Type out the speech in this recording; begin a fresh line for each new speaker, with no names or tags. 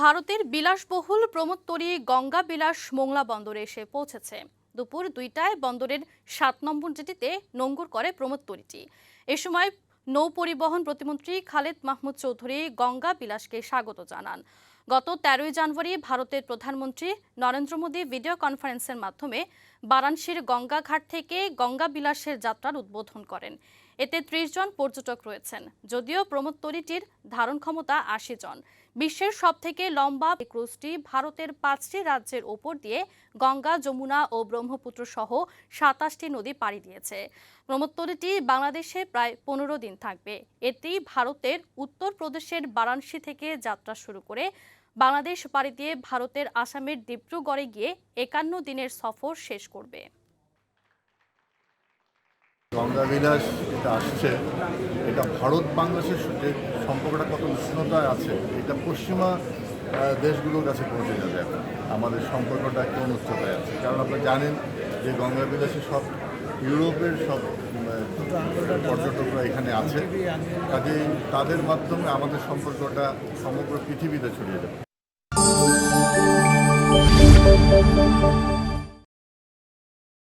ভারতের বিলাসবহুল প্রমোদতরী গঙ্গা বিলাস মোংলা বন্দরে এসে পৌঁছেছে। দুপুর 2টায় বন্দরের 7 নম্বর জেটিতে নোঙর করে প্রমোদতরীটি। এ সময় নৌ পরিবহন প্রতিমন্ত্রী খালেদ মাহমুদ চৌধুরী গঙ্গা বিলাসকে স্বাগত জানান। গত 13ই জানুয়ারি ভারতের প্রধানমন্ত্রী নরেন্দ্র মোদী ভিডিও কনফারেন্সের মাধ্যমে বারাণসীর গঙ্গা ঘাট থেকে গঙ্গা বিলাসের যাত্রার উদ্বোধন করেন। এতে 30 জন পর্যটক রয়েছেন। যদিও প্রমোদতরীটির ধারণ ক্ষমতা 80 জন। বিশ্বের সবথেকে লম্বা ক্রুজটি ভারতের 5টি রাজ্যের ওপর দিয়ে গঙ্গা, যমুনা ও ব্রহ্মপুত্র সহ 27টি নদী পাড়ি দিয়েছে। প্রমোদতরীটি বাংলাদেশে প্রায় 15 দিন থাকবে। এতেই ভারতের উত্তরপ্রদেশের বারাণসী থেকে যাত্রা শুরু করে বাংলাদেশ পাড়ি দিয়ে ভারতের আসামের ডিব্রুগড়ে গিয়ে 51 দিনের সফর শেষ করবে।
গঙ্গা বিলাস এটা আসছে, এটা ভারত বাংলাদেশের যে সম্পর্কটা কত উষ্ণতায় আছে, এটা পশ্চিমা দেশগুলোর কাছে পৌঁছে যাবে। এখন আমাদের সম্পর্কটা কোন উচ্চতায় আছে, কারণ আপনারা জানেন যে গঙ্গা বিলাসে সব ইউরোপের সব পর্যটকরা এখানে আছে, কাজেই তাদের মাধ্যমে আমাদের সম্পর্কটা সমগ্র পৃথিবীতে ছড়িয়ে যাবে।